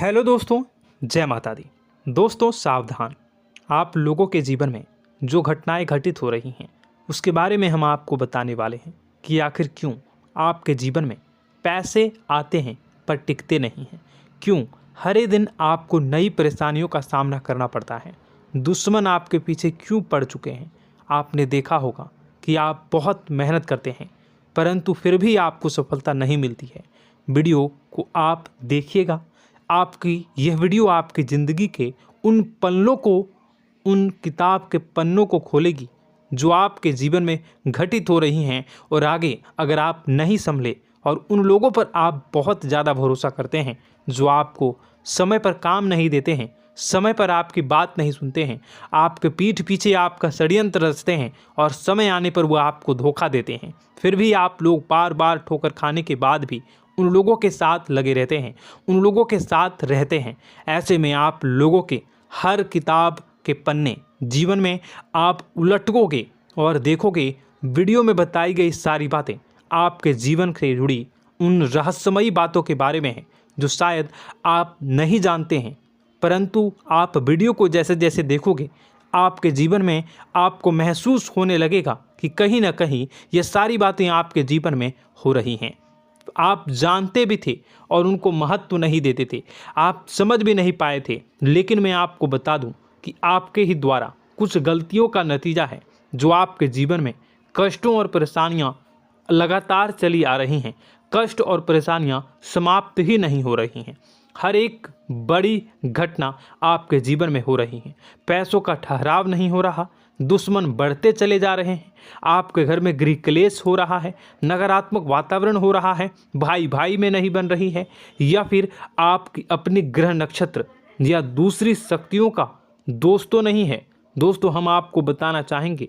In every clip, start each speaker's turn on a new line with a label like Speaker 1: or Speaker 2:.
Speaker 1: Hello दोस्तों, जय माता दी। दोस्तों सावधान, आप लोगों के जीवन में जो घटनाएं घटित हो रही हैं उसके बारे में हम आपको बताने वाले हैं कि आखिर क्यों आपके जीवन में पैसे आते हैं पर टिकते नहीं हैं। क्यों हर एक दिन आपको नई परेशानियों का सामना करना पड़ता है। दुश्मन आपके पीछे क्यों पड़ चुके हैं। आपने देखा होगा कि आप बहुत मेहनत करते हैं परंतु फिर भी आपको सफलता नहीं मिलती है। वीडियो को आप देखिएगा। आपकी यह वीडियो आपकी ज़िंदगी के उन पन्नों को, उन किताब के पन्नों को खोलेगी जो आपके जीवन में घटित हो रही हैं। और आगे अगर आप नहीं संभले और उन लोगों पर आप बहुत ज़्यादा भरोसा करते हैं जो आपको समय पर काम नहीं देते हैं, समय पर आपकी बात नहीं सुनते हैं, आपके पीठ पीछे आपका षड्यंत्र रचते हैं और समय आने पर वो आपको धोखा देते हैं, फिर भी आप लोग बार बार ठोकर खाने के बाद भी उन लोगों के साथ लगे रहते हैं, उन लोगों के साथ रहते हैं। ऐसे में आप लोगों के हर किताब के पन्ने जीवन में आप उलटोगे और देखोगे वीडियो में बताई गई सारी बातें आपके जीवन से जुड़ी उन रहस्यमयी बातों के बारे में हैं जो शायद आप नहीं जानते हैं। परंतु आप वीडियो को जैसे जैसे देखोगे आपके जीवन में आपको महसूस होने लगेगा कि कहीं ना कहीं ये सारी बातें आपके जीवन में हो रही हैं। आप जानते भी थे और उनको महत्व नहीं देते थे, आप समझ भी नहीं पाए थे। लेकिन मैं आपको बता दूं कि आपके ही द्वारा कुछ गलतियों का नतीजा है जो आपके जीवन में कष्टों और परेशानियां लगातार चली आ रही हैं। कष्ट और परेशानियां समाप्त ही नहीं हो रही हैं। हर एक बड़ी घटना आपके जीवन में हो रही है। पैसों का ठहराव नहीं हो रहा, दुश्मन बढ़ते चले जा रहे हैं, आपके घर में गृह क्लेश हो रहा है, नकारात्मक वातावरण हो रहा है, भाई भाई में नहीं बन रही है, या फिर आपकी अपनी ग्रह नक्षत्र या दूसरी शक्तियों का दोस्तों नहीं है। दोस्तों हम आपको बताना चाहेंगे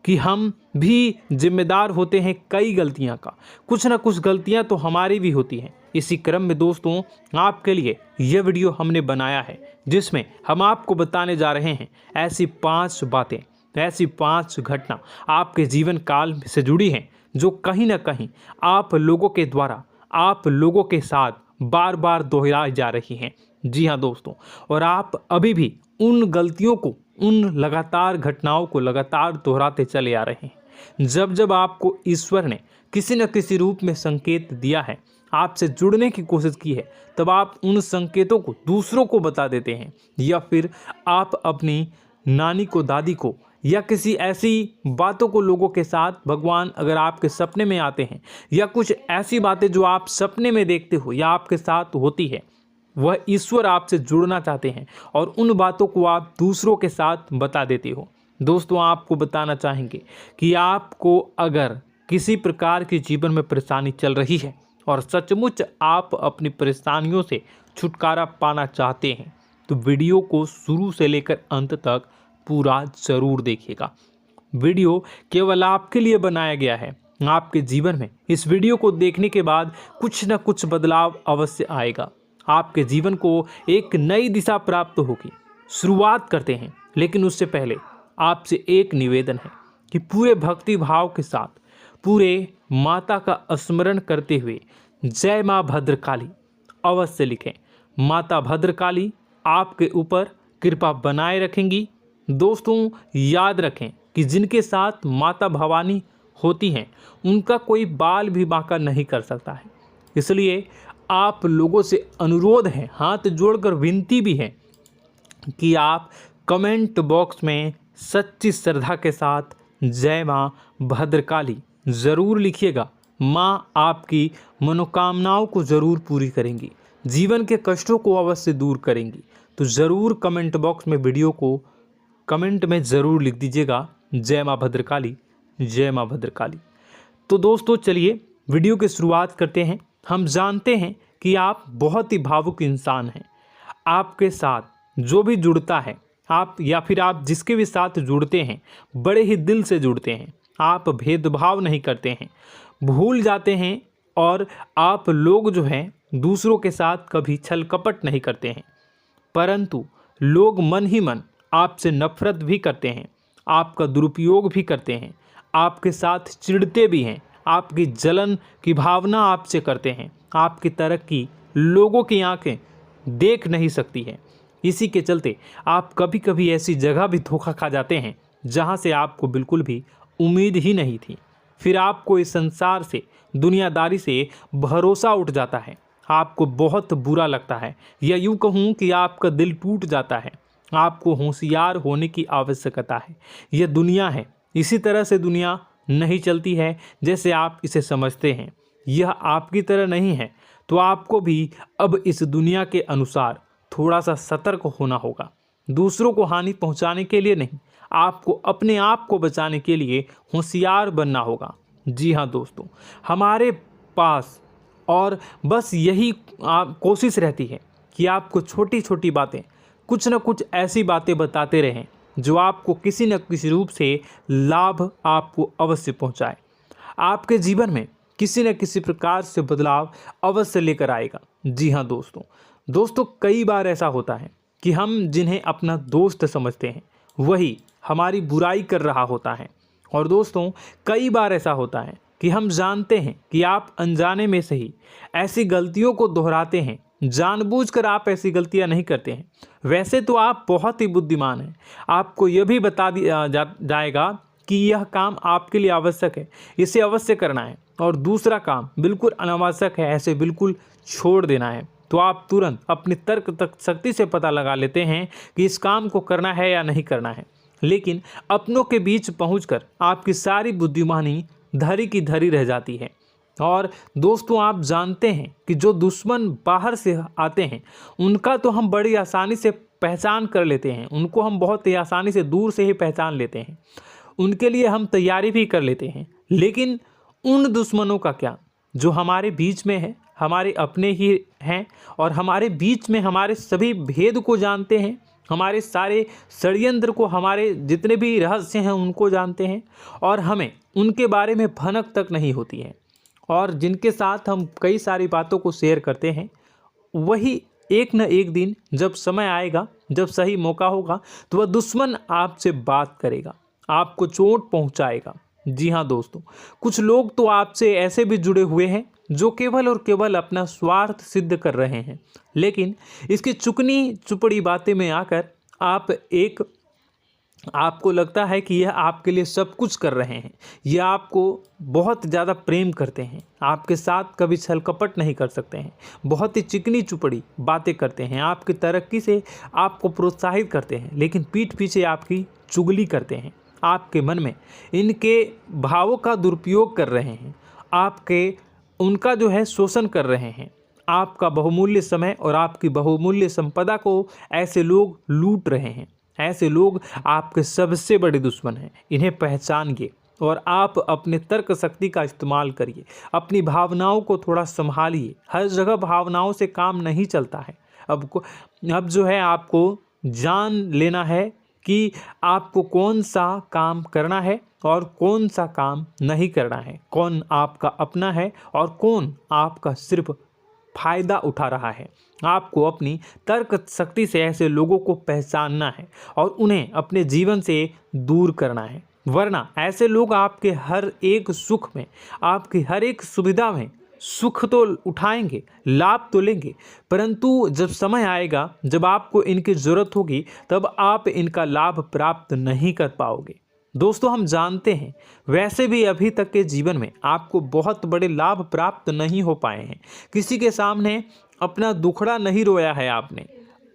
Speaker 1: कि हम भी जिम्मेदार होते हैं कई गलतियां का, कुछ ना कुछ गलतियां तो हमारी भी होती हैं। इसी क्रम में दोस्तों आपके लिए यह वीडियो हमने बनाया है जिसमें हम आपको बताने जा रहे हैं ऐसी 5 बातें, ऐसी 5 घटना आपके जीवन काल से जुड़ी हैं जो कहीं ना कहीं आप लोगों के द्वारा आप लोगों के साथ बार बार दोहराई जा रही हैं। जी हाँ दोस्तों, और आप अभी भी उन गलतियों को, उन लगातार घटनाओं को लगातार दोहराते चले आ रहे हैं। जब जब आपको ईश्वर ने किसी न किसी रूप में संकेत दिया है, आपसे जुड़ने की कोशिश की है, तब आप उन संकेतों को दूसरों को बता देते हैं, या फिर आप अपनी नानी को, दादी को, या किसी ऐसी बातों को लोगों के साथ, भगवान अगर आपके सपने में आते हैं या कुछ ऐसी बातें जो आप सपने में देखते हो या आपके साथ होती है, वह ईश्वर आपसे जुड़ना चाहते हैं और उन बातों को आप दूसरों के साथ बता देते हो। दोस्तों आपको बताना चाहेंगे कि आपको अगर किसी प्रकार की जीवन में परेशानी चल रही है और सचमुच आप अपनी परेशानियों से छुटकारा पाना चाहते हैं तो वीडियो को शुरू से लेकर अंत तक पूरा जरूर देखिएगा। वीडियो केवल आपके लिए बनाया गया है। आपके जीवन में इस वीडियो को देखने के बाद कुछ न कुछ बदलाव अवश्य आएगा। आपके जीवन को एक नई दिशा प्राप्त होगी। शुरुआत करते हैं, लेकिन उससे पहले आपसे एक निवेदन है कि पूरे भक्ति भाव के साथ पूरे माता का स्मरण करते हुए जय माँ भद्रकाली अवश्य लिखें। माता भद्रकाली आपके ऊपर कृपा बनाए रखेंगी। दोस्तों याद रखें कि जिनके साथ माता भवानी होती हैं उनका कोई बाल भी बांका नहीं कर सकता है। इसलिए आप लोगों से अनुरोध है, हाथ जोड़कर विनती भी है कि आप कमेंट बॉक्स में सच्ची श्रद्धा के साथ जय माँ भद्रकाली ज़रूर लिखिएगा। माँ आपकी मनोकामनाओं को ज़रूर पूरी करेंगी, जीवन के कष्टों को अवश्य दूर करेंगी। तो ज़रूर कमेंट बॉक्स में वीडियो को कमेंट में ज़रूर लिख दीजिएगा जय माँ भद्रकाली, जय माँ भद्रकाली। तो दोस्तों चलिए वीडियो की शुरुआत करते हैं। हम जानते हैं कि आप बहुत ही भावुक इंसान हैं। आपके साथ जो भी जुड़ता है, आप या फिर आप जिसके भी साथ जुड़ते हैं बड़े ही दिल से जुड़ते हैं। आप भेदभाव नहीं करते हैं, भूल जाते हैं, और आप लोग जो हैं दूसरों के साथ कभी छल कपट नहीं करते हैं। परंतु लोग मन ही मन आपसे नफरत भी करते हैं, आपका दुरुपयोग भी करते हैं, आपके साथ चिढ़ते भी हैं, आपकी जलन की भावना आपसे करते हैं। आपकी तरक्की लोगों की आंखें देख नहीं सकती है। इसी के चलते आप कभी कभी ऐसी जगह भी धोखा खा जाते हैं जहां से आपको बिल्कुल भी उम्मीद ही नहीं थी। फिर आपको इस संसार से, दुनियादारी से भरोसा उठ जाता है। आपको बहुत बुरा लगता है, या यूँ कहूँ कि आपका दिल टूट जाता है। आपको होशियार होने की आवश्यकता है। यह दुनिया है, इसी तरह से दुनिया नहीं चलती है जैसे आप इसे समझते हैं। यह आपकी तरह नहीं है, तो आपको भी अब इस दुनिया के अनुसार थोड़ा सा सतर्क होना होगा। दूसरों को हानि पहुंचाने के लिए नहीं, आपको अपने आप को बचाने के लिए होशियार बनना होगा। जी हाँ दोस्तों, हमारे पास और बस यही कोशिश रहती है कि आपको छोटी छोटी बातें, कुछ न कुछ ऐसी बातें बताते रहें जो आपको किसी न किसी रूप से लाभ आपको अवश्य पहुंचाए, आपके जीवन में किसी न किसी प्रकार से बदलाव अवश्य लेकर आएगा। जी हाँ दोस्तों, कई बार ऐसा होता है कि हम जिन्हें अपना दोस्त समझते हैं वही हमारी बुराई कर रहा होता है। और दोस्तों, कई बार ऐसा होता है कि हम जानते हैं कि आप अनजाने में से ही ऐसी गलतियों को दोहराते हैं। जानबूझकर आप ऐसी गलतियां नहीं करते हैं। वैसे तो आप बहुत ही बुद्धिमान हैं। आपको यह भी बता दिया जाएगा कि यह काम आपके लिए आवश्यक है, इसे अवश्य करना है, और दूसरा काम बिल्कुल अनावश्यक है, ऐसे बिल्कुल छोड़ देना है। तो आप तुरंत अपनी तर्क तक शक्ति से पता लगा लेते हैं कि इस काम को करना है या नहीं करना है। लेकिन अपनों के बीच पहुंचकर आपकी सारी बुद्धिमानी धरी की धरी रह जाती है। और दोस्तों, आप जानते हैं कि जो दुश्मन बाहर से आते हैं उनका तो हम बड़ी आसानी से पहचान कर लेते हैं, उनको हम बहुत ही आसानी से दूर से ही पहचान लेते हैं, उनके लिए हम तैयारी भी कर लेते हैं। लेकिन उन दुश्मनों का क्या जो हमारे बीच में है, हमारे अपने ही हैं, और हमारे बीच में हमारे सभी भेद को जानते हैं, हमारे सारे षड्यंत्र को, हमारे जितने भी रहस्य हैं उनको जानते हैं, और हमें उनके बारे में भनक तक नहीं होती है, और जिनके साथ हम कई सारी बातों को शेयर करते हैं, वही एक न एक दिन जब समय आएगा, जब सही मौका होगा, तो वह दुश्मन आपसे बात करेगा, आपको चोट पहुंचाएगा। जी हाँ दोस्तों, कुछ लोग तो आपसे ऐसे भी जुड़े हुए हैं जो केवल और केवल अपना स्वार्थ सिद्ध कर रहे हैं। लेकिन इसकी चुकनी चुपड़ी बातें में आकर आपको लगता है कि यह आपके लिए सब कुछ कर रहे हैं, यह आपको बहुत ज़्यादा प्रेम करते हैं, आपके साथ कभी छल कपट नहीं कर सकते हैं, बहुत ही चिकनी चुपड़ी बातें करते हैं, आपकी तरक्की से आपको प्रोत्साहित करते हैं, लेकिन पीठ पीछे आपकी चुगली करते हैं, आपके मन में इनके भावों का दुरुपयोग कर रहे हैं, उनका जो है शोषण कर रहे हैं। आपका बहुमूल्य समय और आपकी बहुमूल्य संपदा को ऐसे लोग लूट रहे हैं। ऐसे लोग आपके सबसे बड़े दुश्मन हैं। इन्हें पहचानिए और आप अपने तर्क शक्ति का इस्तेमाल करिए। अपनी भावनाओं को थोड़ा संभालिए। हर जगह भावनाओं से काम नहीं चलता है। अब जो है आपको जान लेना है कि आपको कौन सा काम करना है और कौन सा काम नहीं करना है, कौन आपका अपना है और कौन आपका सिर्फ फायदा उठा रहा है। आपको अपनी तर्क शक्ति से ऐसे लोगों को पहचानना है और उन्हें अपने जीवन से दूर करना है, वरना ऐसे लोग आपके हर एक सुख में, आपकी हर एक सुविधा में सुख तो उठाएंगे, लाभ तो लेंगे, परंतु जब समय आएगा, जब आपको इनकी ज़रूरत होगी, तब आप इनका लाभ प्राप्त नहीं कर पाओगे। दोस्तों, हम जानते हैं वैसे भी अभी तक के जीवन में आपको बहुत बड़े लाभ प्राप्त नहीं हो पाए हैं। किसी के सामने अपना दुखड़ा नहीं रोया है आपने,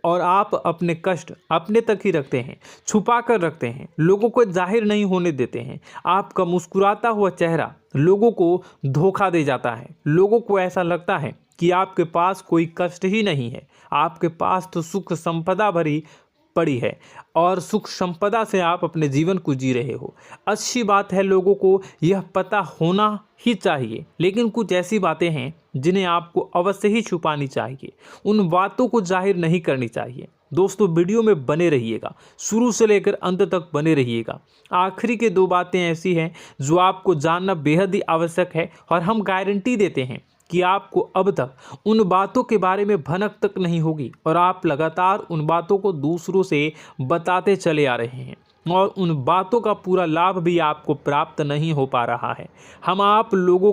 Speaker 1: और आप अपने कष्ट अपने तक ही रखते हैं, छुपा कर रखते हैं, लोगों को जाहिर नहीं होने देते हैं। आपका मुस्कुराता हुआ चेहरा लोगों को धोखा दे जाता है। लोगों को ऐसा लगता है कि आपके पास कोई कष्ट ही नहीं है, आपके पास तो सुख संपदा भरी पड़ी है और सुख संपदा से आप अपने जीवन को जी रहे हो। अच्छी बात है, लोगों को यह पता होना ही चाहिए, लेकिन कुछ ऐसी बातें हैं जिन्हें आपको अवश्य ही छुपानी चाहिए। उन बातों को जाहिर नहीं करनी चाहिए। दोस्तों, वीडियो में बने रहिएगा, शुरू से लेकर अंत तक बने रहिएगा। आखिरी के 2 बातें ऐसी हैं जो आपको जानना बेहद ही आवश्यक है, और हम गारंटी देते हैं कि आपको अब तक उन बातों के बारे में भनक तक नहीं होगी, और आप लगातार उन बातों को दूसरों से बताते चले आ रहे हैं, और उन बातों का पूरा लाभ भी आपको प्राप्त नहीं हो पा रहा है। हम आप लोगों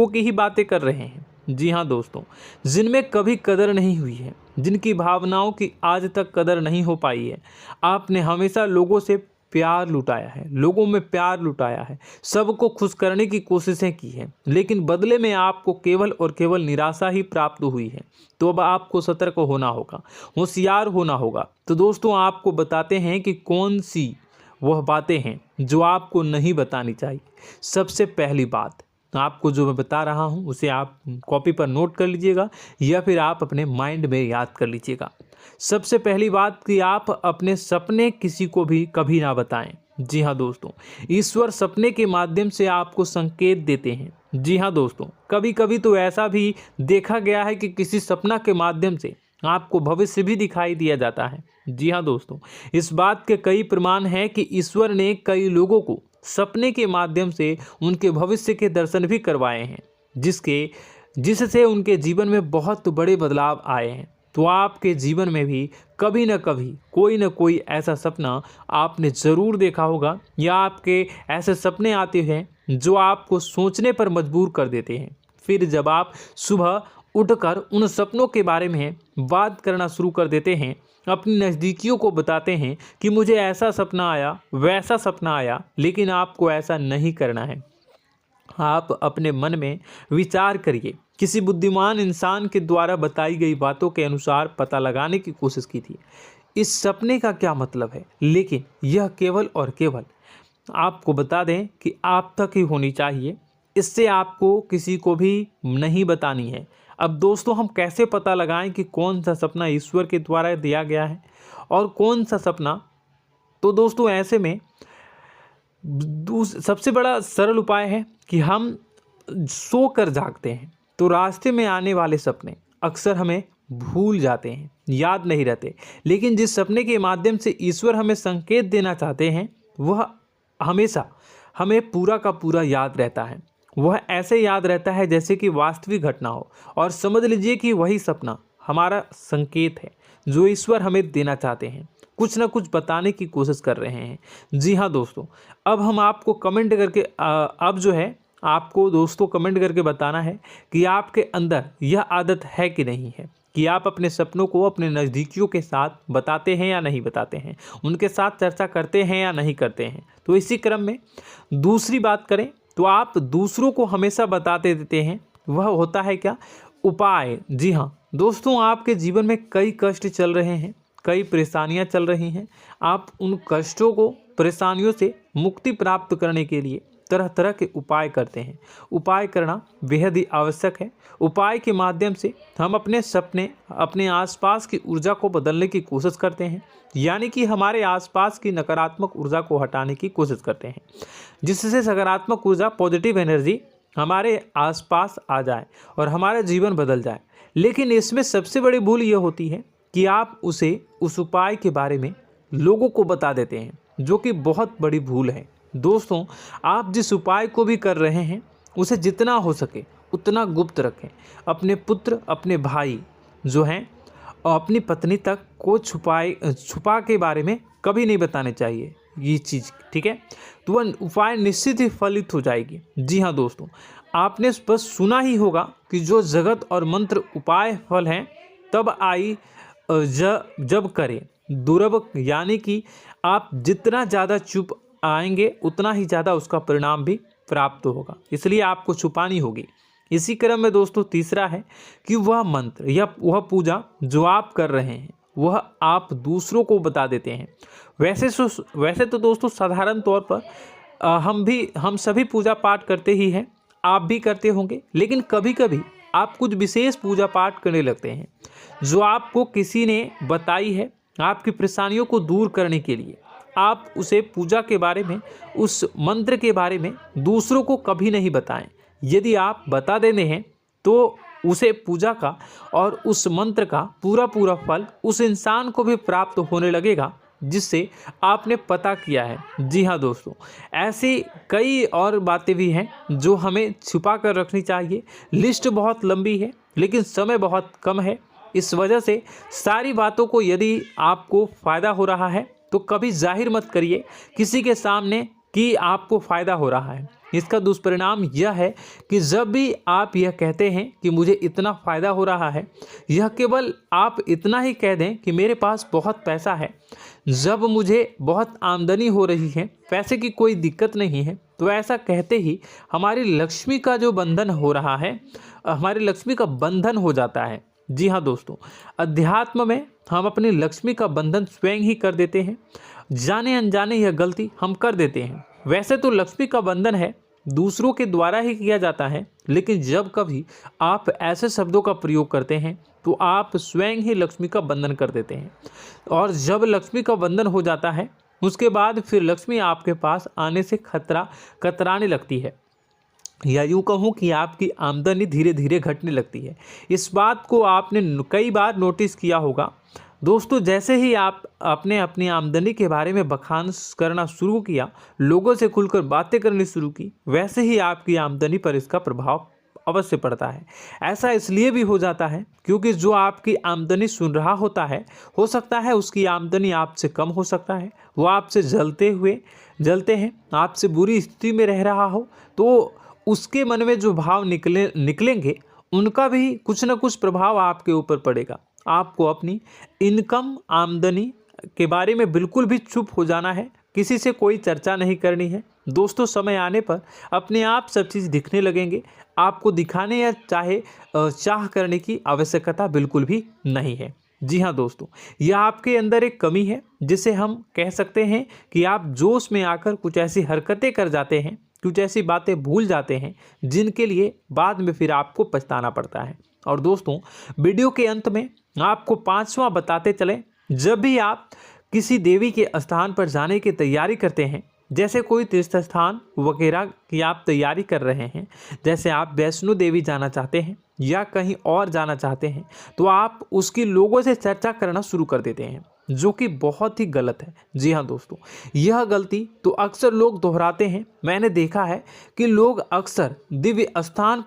Speaker 1: की ही बातें कर रहे हैं, जी हाँ दोस्तों, जिनमें कभी कदर नहीं हुई है, जिनकी भावनाओं की आज तक कदर नहीं हो पाई है। आपने हमेशा लोगों से प्यार लुटाया है, लोगों में प्यार लुटाया है, सबको खुश करने की कोशिशें की हैं, लेकिन बदले में आपको केवल और केवल निराशा ही प्राप्त हुई है। तो अब आपको सतर्क होना होगा, होशियार होना होगा। तो दोस्तों, आपको बताते हैं कि कौन सी वह बातें हैं जो आपको नहीं बतानी चाहिए। सबसे पहली बात, आपको जो मैं बता रहा हूं उसे आप कॉपी पर नोट कर लीजिएगा या फिर आप अपने माइंड में याद कर लीजिएगा। सबसे पहली बात कि आप अपने सपने किसी को भी कभी ना बताएं। जी हाँ दोस्तों, ईश्वर सपने के माध्यम से आपको संकेत देते हैं। जी हाँ दोस्तों, कभी कभी तो ऐसा भी देखा गया है कि किसी सपना के माध्यम से आपको भविष्य भी दिखाई दिया जाता है। जी हाँ दोस्तों, इस बात के कई प्रमाण हैं कि ईश्वर ने कई लोगों को सपने के माध्यम से उनके भविष्य के दर्शन भी करवाए हैं, जिससे उनके जीवन में बहुत बड़े बदलाव आए हैं। तो आपके जीवन में भी कभी न कभी कोई न कोई ऐसा सपना आपने ज़रूर देखा होगा, या आपके ऐसे सपने आते हैं जो आपको सोचने पर मजबूर कर देते हैं। फिर जब आप सुबह उठकर उन सपनों के बारे में बात करना शुरू कर देते हैं, अपनी नज़दीकियों को बताते हैं कि मुझे ऐसा सपना आया, वैसा सपना आया, लेकिन आपको ऐसा नहीं करना है। आप अपने मन में विचार करिए। किसी बुद्धिमान इंसान के द्वारा बताई गई बातों के अनुसार पता लगाने की कोशिश की थी इस सपने का क्या मतलब है, लेकिन यह केवल और केवल आपको बता दें कि आप तक ही होनी चाहिए। इससे आपको किसी को भी नहीं बतानी है। अब दोस्तों, हम कैसे पता लगाएं कि कौन सा सपना ईश्वर के द्वारा दिया गया है और कौन सा सपना? तो दोस्तों, ऐसे में सबसे बड़ा सरल उपाय है कि हम सोकर जागते हैं तो रास्ते में आने वाले सपने अक्सर हमें भूल जाते हैं, याद नहीं रहते। लेकिन जिस सपने के माध्यम से ईश्वर हमें संकेत देना चाहते हैं वह हमेशा हमें पूरा का पूरा याद रहता है। वह ऐसे याद रहता है जैसे कि वास्तविक घटना हो, और समझ लीजिए कि वही सपना हमारा संकेत है जो ईश्वर हमें देना चाहते हैं, कुछ ना कुछ बताने की कोशिश कर रहे हैं। जी हाँ दोस्तों, अब हम आपको कमेंट करके अब जो है आपको दोस्तों कमेंट करके बताना है कि आपके अंदर यह आदत है कि नहीं है, कि आप अपने सपनों को अपने नज़दीकियों के साथ बताते हैं या नहीं बताते हैं, उनके साथ चर्चा करते हैं या नहीं करते हैं। तो इसी क्रम में दूसरी बात करें तो आप दूसरों को हमेशा बताते देते हैं, वह होता है क्या? उपाय। जी हाँ दोस्तों, आपके जीवन में कई कष्ट चल रहे हैं, कई परेशानियां चल रही हैं। आप उन कष्टों को, परेशानियों से मुक्ति प्राप्त करने के लिए तरह तरह के उपाय करते हैं। उपाय करना बेहद ही आवश्यक है। उपाय के माध्यम से हम अपने सपने, अपने आसपास की ऊर्जा को बदलने की कोशिश करते हैं, यानी कि हमारे आसपास की नकारात्मक ऊर्जा को हटाने की कोशिश करते हैं, जिससे सकारात्मक ऊर्जा, पॉजिटिव एनर्जी हमारे आसपास आ जाए और हमारा जीवन बदल जाए। लेकिन इसमें सबसे बड़ी भूल यह होती है कि आप उस उपाय के बारे में लोगों को बता देते हैं, जो कि बहुत बड़ी भूल है। दोस्तों, आप जिस उपाय को भी कर रहे हैं उसे जितना हो सके उतना गुप्त रखें। अपने पुत्र, अपने भाई जो हैं और अपनी पत्नी तक को छुपा के बारे में कभी नहीं बताने चाहिए ये चीज़, ठीक है? तो वह उपाय निश्चित ही फलित हो जाएगी। जी हाँ दोस्तों, आपने बस सुना ही होगा कि जो जगत और मंत्र उपाय फल हैं तब आई जब करें दुर्लभ, यानी कि आप जितना ज़्यादा चुप आएंगे उतना ही ज़्यादा उसका परिणाम भी प्राप्त होगा, इसलिए आपको छुपानी होगी। इसी क्रम में दोस्तों तीसरा है कि वह मंत्र या वह पूजा जो आप कर रहे हैं वह आप दूसरों को बता देते हैं। वैसे तो दोस्तों साधारण तौर पर हम सभी पूजा पाठ करते ही हैं, आप भी करते होंगे, लेकिन कभी कभी आप कुछ विशेष पूजा पाठ करने लगते हैं जो आपको किसी ने बताई है आपकी परेशानियों को दूर करने के लिए। आप उसे पूजा के बारे में, उस मंत्र के बारे में दूसरों को कभी नहीं बताएं। यदि आप बता देते हैं तो उसे पूजा का और उस मंत्र का पूरा पूरा फल उस इंसान को भी प्राप्त होने लगेगा जिससे आपने पता किया है। जी हाँ दोस्तों, ऐसी कई और बातें भी हैं जो हमें छुपा कर रखनी चाहिए। लिस्ट बहुत लंबी है लेकिन समय बहुत कम है, इस वजह से सारी बातों को यदि आपको फ़ायदा हो रहा है तो कभी जाहिर मत करिए, किसी के सामने कि आपको फ़ायदा हो रहा है। इसका दुष्परिणाम यह है कि जब भी आप यह कहते हैं कि मुझे इतना फ़ायदा हो रहा है, यह केवल आप इतना ही कह दें कि मेरे पास बहुत पैसा है, जब मुझे बहुत आमदनी हो रही है, पैसे की कोई दिक्कत नहीं है, तो ऐसा कहते ही हमारी लक्ष्मी का जो बंधन हो रहा है, हमारी लक्ष्मी का बंधन हो जाता है। जी हाँ दोस्तों, अध्यात्म में हम अपनी लक्ष्मी का बंधन स्वयं ही कर देते हैं। जाने अनजाने यह गलती हम कर देते हैं। वैसे तो लक्ष्मी का बंधन है दूसरों के द्वारा ही किया जाता है, लेकिन जब कभी आप ऐसे शब्दों का प्रयोग करते हैं तो आप स्वयं ही लक्ष्मी का बंधन कर देते हैं। और जब लक्ष्मी का बंधन हो जाता है, उसके बाद फिर लक्ष्मी आपके पास आने से कतराने लगती है, या यूँ कहूँ कि आपकी आमदनी धीरे धीरे घटने लगती है। इस बात को आपने कई बार नोटिस किया होगा दोस्तों। जैसे ही आप अपने अपनी आमदनी के बारे में बखान करना शुरू किया, लोगों से खुलकर बातें करनी शुरू की, वैसे ही आपकी आमदनी पर इसका प्रभाव अवश्य पड़ता है। ऐसा इसलिए भी हो जाता है क्योंकि जो आपकी आमदनी सुन रहा होता है, हो सकता है उसकी आमदनी आपसे कम हो सकता है, वो आपसे जलते हैं, आपसे बुरी स्थिति में रह रहा हो, तो उसके मन में जो भाव निकलेंगे उनका भी कुछ न कुछ प्रभाव आपके ऊपर पड़ेगा। आपको अपनी इनकम आमदनी के बारे में बिल्कुल भी चुप हो जाना है, किसी से कोई चर्चा नहीं करनी है दोस्तों। समय आने पर अपने आप सब चीज़ दिखने लगेंगे। आपको दिखाने या चाह करने की आवश्यकता बिल्कुल भी नहीं है। जी हाँ दोस्तों, यह आपके अंदर एक कमी है, जिसे हम कह सकते हैं कि आप जोश में आकर कुछ ऐसी हरकतें कर जाते हैं, कुछ ऐसी बातें भूल जाते हैं जिनके लिए बाद में फिर आपको पछताना पड़ता है। और दोस्तों, वीडियो के अंत में आपको 5वां बताते चलें, जब भी आप किसी देवी के स्थान पर जाने की तैयारी करते हैं, जैसे कोई तीर्थ स्थान वगैरह की आप तैयारी कर रहे हैं, जैसे आप वैष्णो देवी जाना चाहते हैं या कहीं और जाना चाहते हैं, तो आप उसकी लोगों से चर्चा करना शुरू कर देते हैं, जो कि बहुत ही गलत है। जी हाँ दोस्तों, यह गलती तो अक्सर लोग दोहराते हैं। मैंने देखा है कि लोग अक्सर दिव्य स्थान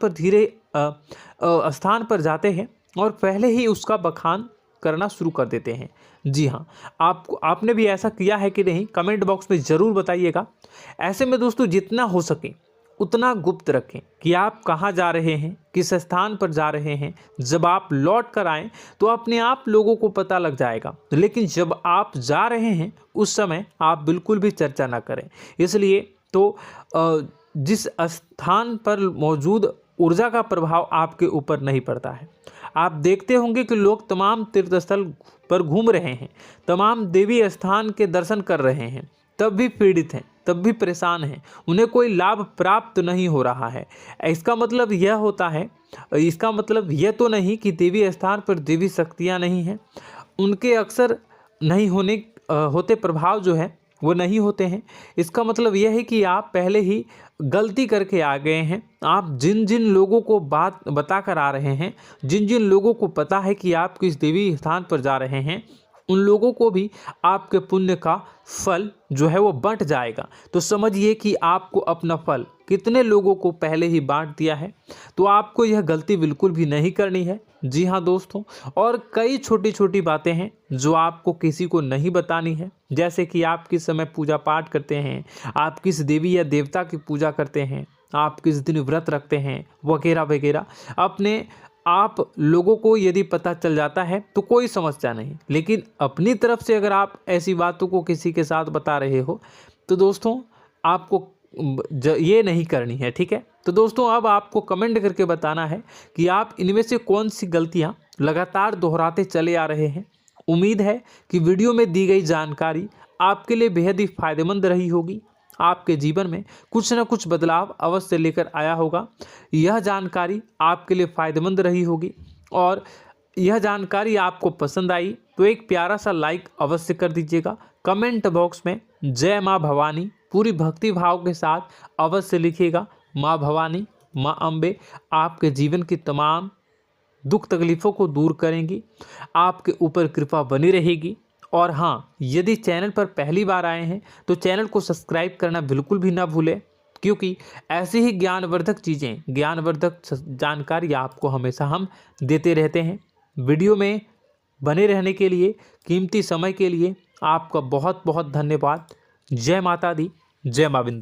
Speaker 1: पर जाते हैं और पहले ही उसका बखान करना शुरू कर देते हैं। जी हाँ, आपने भी ऐसा किया है कि नहीं, कमेंट बॉक्स में ज़रूर बताइएगा। ऐसे में दोस्तों, जितना हो सके उतना गुप्त रखें कि आप कहाँ जा रहे हैं, किस स्थान पर जा रहे हैं। जब आप लौट कर आएँ तो अपने आप लोगों को पता लग जाएगा, लेकिन जब आप जा रहे हैं उस समय आप बिल्कुल भी चर्चा ना करें। इसलिए तो जिस स्थान पर मौजूद ऊर्जा का प्रभाव आपके ऊपर नहीं पड़ता है। आप देखते होंगे कि लोग तमाम तीर्थ स्थल पर घूम रहे हैं, तमाम देवी स्थान के दर्शन कर रहे हैं, तब भी पीड़ित हैं, तब भी परेशान हैं, उन्हें कोई लाभ प्राप्त नहीं हो रहा है। इसका मतलब यह तो नहीं कि देवी स्थान पर देवी शक्तियाँ नहीं हैं, उनके अक्सर नहीं होते प्रभाव जो है वो नहीं होते हैं। इसका मतलब यह है कि आप पहले ही गलती करके आ गए हैं। आप जिन जिन लोगों को बात बता कर आ रहे हैं, जिन जिन लोगों को पता है कि आप किस देवी स्थान पर जा रहे हैं, उन लोगों को भी आपके पुण्य का फल जो है वो बंट जाएगा। तो समझिए कि आपको अपना फल कितने लोगों को पहले ही बांट दिया है। तो आपको यह गलती बिल्कुल भी नहीं करनी है। जी हाँ दोस्तों, और कई छोटी छोटी बातें हैं जो आपको किसी को नहीं बतानी है, जैसे कि आप किस समय पूजा पाठ करते हैं, आप किस देवी या देवता की पूजा करते हैं, आप किस दिन व्रत रखते हैं, वगैरह वगैरह। आप लोगों को यदि पता चल जाता है तो कोई समस्या नहीं, लेकिन अपनी तरफ से अगर आप ऐसी बातों को किसी के साथ बता रहे हो तो दोस्तों आपको ये नहीं करनी है, ठीक है। तो दोस्तों, अब आपको कमेंट करके बताना है कि आप इनमें से कौन सी गलतियां लगातार दोहराते चले आ रहे हैं। उम्मीद है कि वीडियो में दी गई जानकारी आपके लिए बेहद ही फायदेमंद रही होगी, आपके जीवन में कुछ न कुछ बदलाव अवश्य लेकर आया होगा। यह जानकारी आपके लिए फ़ायदेमंद रही होगी और यह जानकारी आपको पसंद आई तो एक प्यारा सा लाइक अवश्य कर दीजिएगा। कमेंट बॉक्स में जय माँ भवानी पूरी भक्ति भाव के साथ अवश्य लिखिएगा। माँ भवानी, माँ अम्बे आपके जीवन की तमाम दुख तकलीफ़ों को दूर करेंगी, आपके ऊपर कृपा बनी रहेगी। और हाँ, यदि चैनल पर पहली बार आए हैं तो चैनल को सब्सक्राइब करना बिल्कुल भी ना भूलें, क्योंकि ऐसी ही ज्ञानवर्धक चीज़ें, ज्ञानवर्धक जानकारी आपको हमेशा हम देते रहते हैं। वीडियो में बने रहने के लिए, कीमती समय के लिए आपका बहुत बहुत धन्यवाद। जय माता दी, जय माँ बिंद।